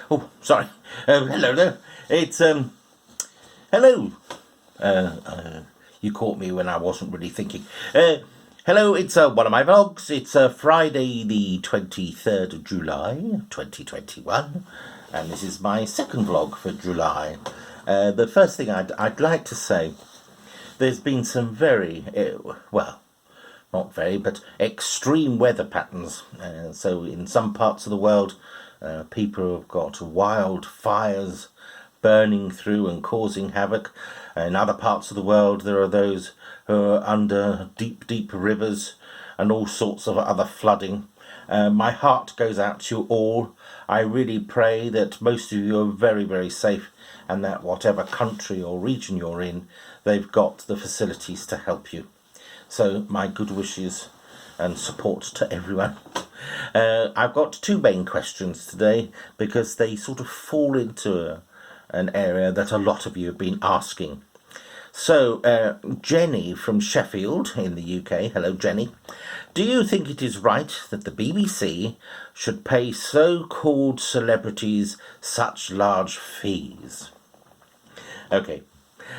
Oh, sorry. Hello there. It's hello. You caught me when I wasn't really thinking. Hello. It's one of my vlogs. It's Friday, the 23rd of July, 2021, and this is my second vlog for July. The first thing I'd like to say, there's been some very well, not very, but extreme weather patterns. So in some parts of the world, people have got wildfires burning through and causing havoc. In other parts of the world, there are those who are under deep, deep rivers and all sorts of other flooding. My heart goes out to you all. I really pray that most of you are very, very safe, and that whatever country or region you're in, they've got the facilities to help you. So my good wishes and support to everyone. I've got two main questions today because they sort of fall into an area that a lot of you have been asking. So Jenny from Sheffield in the UK, hello Jenny. Do you think it is right that the BBC should pay so-called celebrities such large fees? Okay.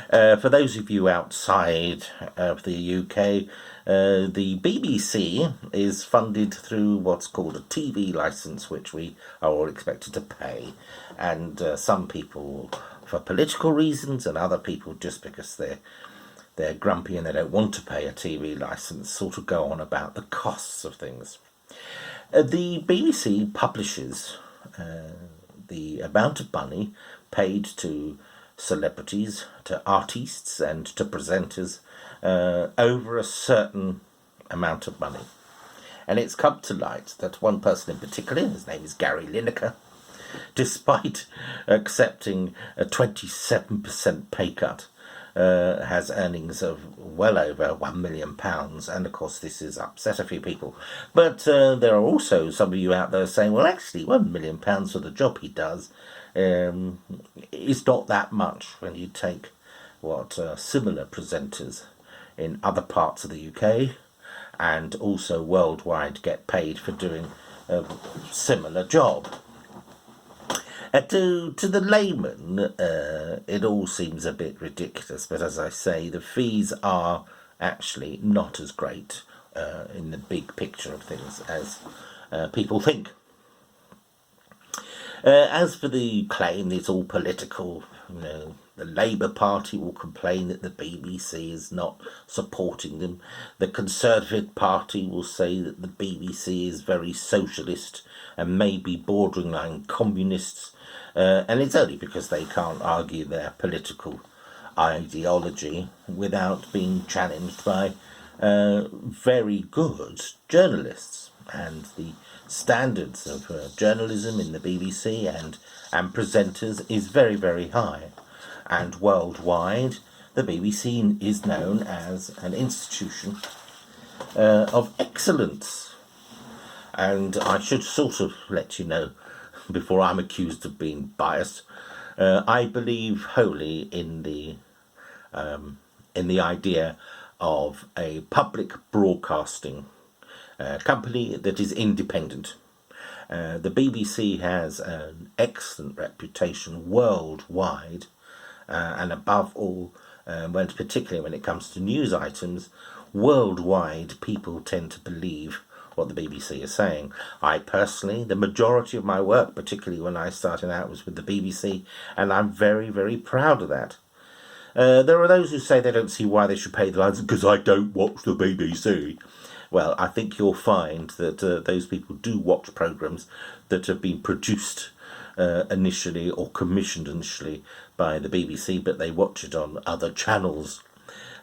For those of you outside of the UK, the BBC is funded through what's called a TV licence, which we are all expected to pay. And some people for political reasons, and other people just because they're grumpy and they don't want to pay a TV licence, sort of go on about the costs of things. The BBC publishes the amount of money paid to celebrities, to artists and to presenters over a certain amount of money. And it's come to light that one person in particular, his name is Gary Lineker, despite accepting a 27% pay cut, has earnings of well over £1 million, and of course this has upset a few people. But there are also some of you out there saying, well, actually £1 million for the job he does is not that much when you take what similar presenters in other parts of the UK and also worldwide get paid for doing a similar job. To the layman, it all seems a bit ridiculous, but as I say, the fees are actually not as great in the big picture of things as people think. As for the claim that it's all political, the Labour Party will complain that the BBC is not supporting them. The Conservative Party will say that the BBC is very socialist and maybe borderline communists. And it's only because they can't argue their political ideology without being challenged by very good journalists. And the standards of journalism in the BBC and presenters is very, very high. And worldwide, the BBC is known as an institution of excellence. And I should sort of let you know, before I'm accused of being biased, I believe wholly in the idea of a public broadcasting company that is independent. The BBC has an excellent reputation worldwide, and above all, particularly when it comes to news items, worldwide people tend to believe what the BBC is saying. I personally, the majority of my work, particularly when I started out, was with the BBC, and I'm very, very proud of that. There are those who say they don't see why they should pay the license because I don't watch the BBC. Well, I think you'll find that those people do watch programmes that have been produced initially or commissioned initially by the BBC, but they watch it on other channels.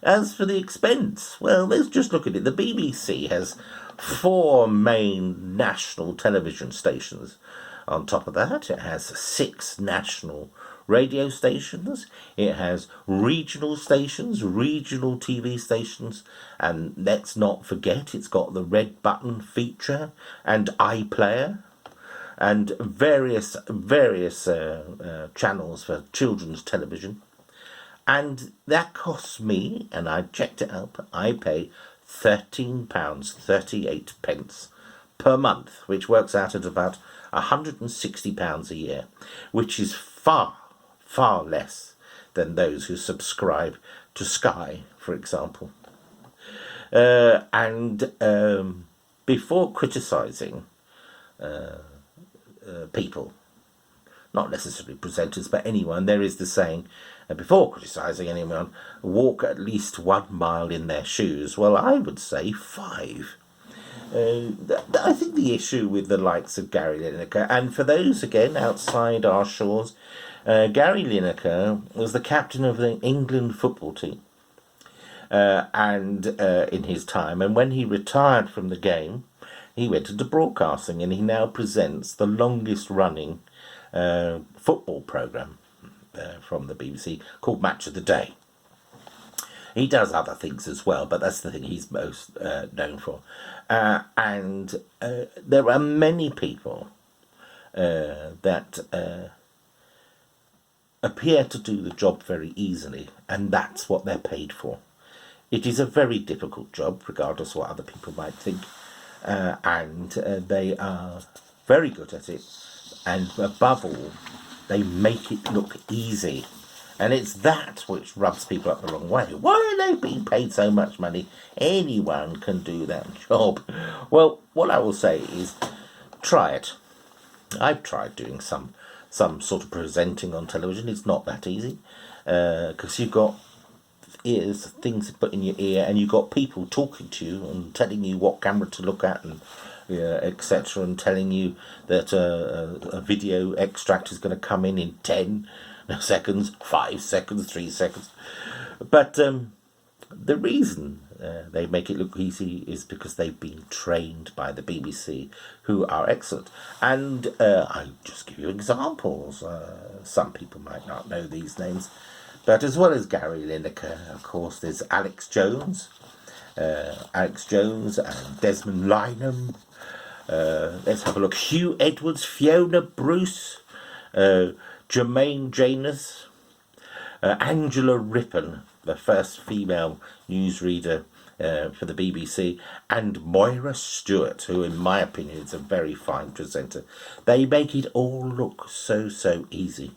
As for the expense, well, let's just look at it. The BBC has 4 main national television stations. On top of that, it has 6 national radio stations, it has regional stations, regional TV stations, and let's not forget it's got the red button feature and iPlayer and various channels for children's television. And that costs me, and I checked it up, I pay £13.38 per month, which works out at about £160 a year, which is far, far less than those who subscribe to Sky, for example. And before criticising people, not necessarily presenters, but anyone, there is the saying, before criticising anyone, walk at least 1 mile in their shoes. Well, I would say 5. I think the issue with the likes of Gary Lineker, and for those, again, outside our shores, Gary Lineker was the captain of the England football team and in his time. And when he retired from the game, he went into broadcasting, and he now presents the longest-running football programme from the BBC called Match of the Day. He does other things as well, but that's the thing he's most known for. And there are many people that appear to do the job very easily, and that's what they're paid for. It is a very difficult job, regardless of what other people might think, and they are very good at it, and above all, they make it look easy. And it's that which rubs people up the wrong way. Why are they being paid so much money? Anyone can do that job. Well, what I will say is, try it. I've tried doing some sort of presenting on television. It's not that easy, because you've got ears, things to put in your ear, and you've got people talking to you and telling you what camera to look at, and etc., and telling you that a video extract is going to come in 10 seconds, 5 seconds, 3 seconds. But the reason they make it look easy is because they've been trained by the BBC, who are excellent. And I'll just give you examples. Some people might not know these names. But as well as Gary Lineker, of course, there's Alex Jones and Desmond Lynam. Let's have a look. Hugh Edwards, Fiona Bruce, Jermaine Janus, Angela Rippon, the first female newsreader for the BBC, and Moira Stewart, who in my opinion is a very fine presenter. They make it all look so easy.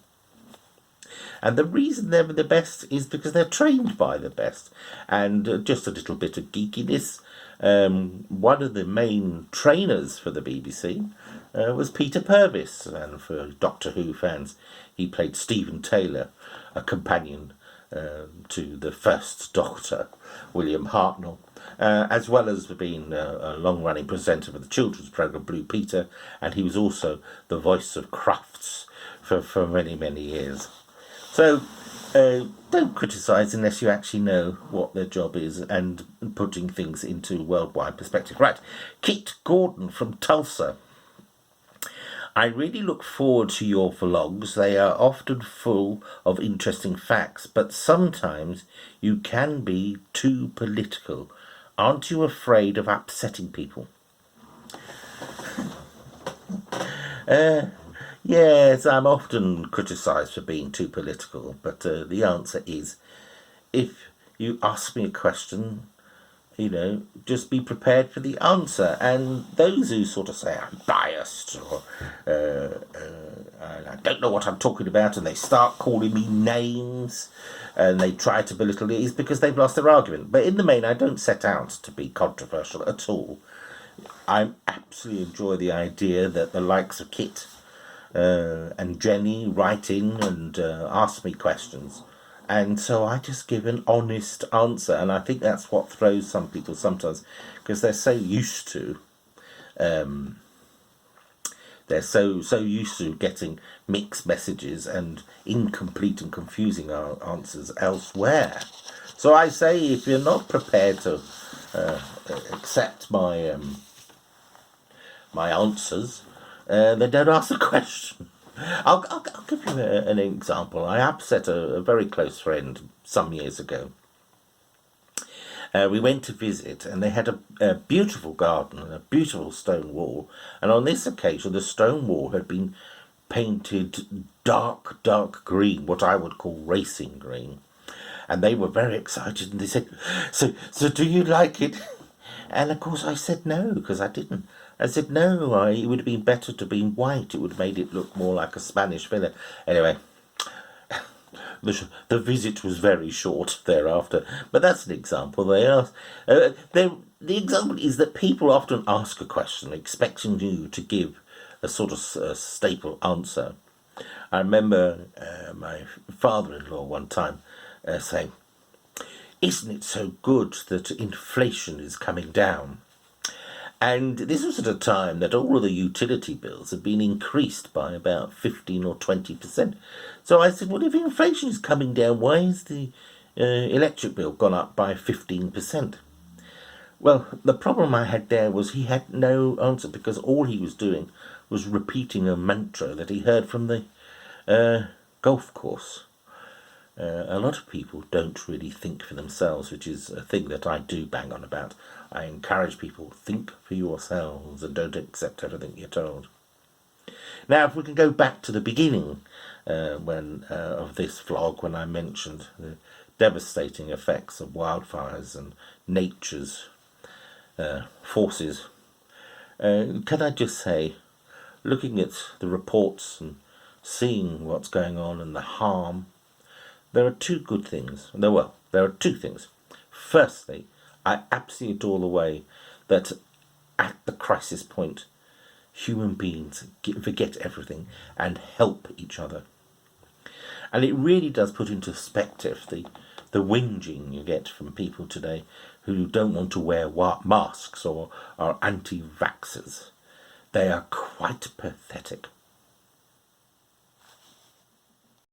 And the reason they're the best is because they're trained by the best. And just a little bit of geekiness, one of the main trainers for the BBC was Peter Purvis, and for Doctor Who fans, he played Stephen Taylor, a companion to the first Doctor, William Hartnell, as well as being a long-running presenter for the children's programme Blue Peter, and he was also the voice of Crufts for many years. So don't criticise unless you actually know what their job is and putting things into worldwide perspective. Right, Kit Gordon from Tulsa. I really look forward to your vlogs. They are often full of interesting facts, but sometimes you can be too political. Aren't you afraid of upsetting people? Yes, I'm often criticised for being too political, but the answer is, if you ask me a question, just be prepared for the answer. And those who sort of say I'm biased, or I don't know what I'm talking about, and they start calling me names, and they try to belittle it, is because they've lost their argument. But in the main, I don't set out to be controversial at all. I absolutely enjoy the idea that the likes of Kit and Jenny write in and ask me questions, and so I just give an honest answer. And I think that's what throws some people sometimes, because they're so used to getting mixed messages and incomplete and confusing answers elsewhere. So I say, if you're not prepared to accept my answers, then don't ask the question. I'll give you an example. I upset a very close friend some years ago. We went to visit, and they had a beautiful garden and a beautiful stone wall. And on this occasion, the stone wall had been painted dark green, what I would call racing green. And they were very excited, and they said, so do you like it? And of course I said no, because I didn't. I said, no, it would have been better to be white. It would have made it look more like a Spanish villa. Anyway, the visit was very short thereafter. But that's an example. The example is that people often ask a question expecting you to give a sort of staple answer. I remember my father-in-law one time saying, isn't it so good that inflation is coming down? And this was at a time that all of the utility bills had been increased by about 15 or 20%. So I said, well, if inflation is coming down, why is the electric bill gone up by 15%? Well, the problem I had there was he had no answer, because all he was doing was repeating a mantra that he heard from the golf course. A lot of people don't really think for themselves, which is a thing that I do bang on about. I encourage people, think for yourselves and don't accept everything you're told. Now, if we can go back to the beginning of this vlog, when I mentioned the devastating effects of wildfires and nature's forces, can I just say, looking at the reports and seeing what's going on and the harm, there are two good things. Well, there are two things. Firstly, I absolutely adore the way that at the crisis point, human beings forget everything and help each other. And it really does put into perspective the whinging you get from people today who don't want to wear masks or are anti-vaxxers. They are quite pathetic.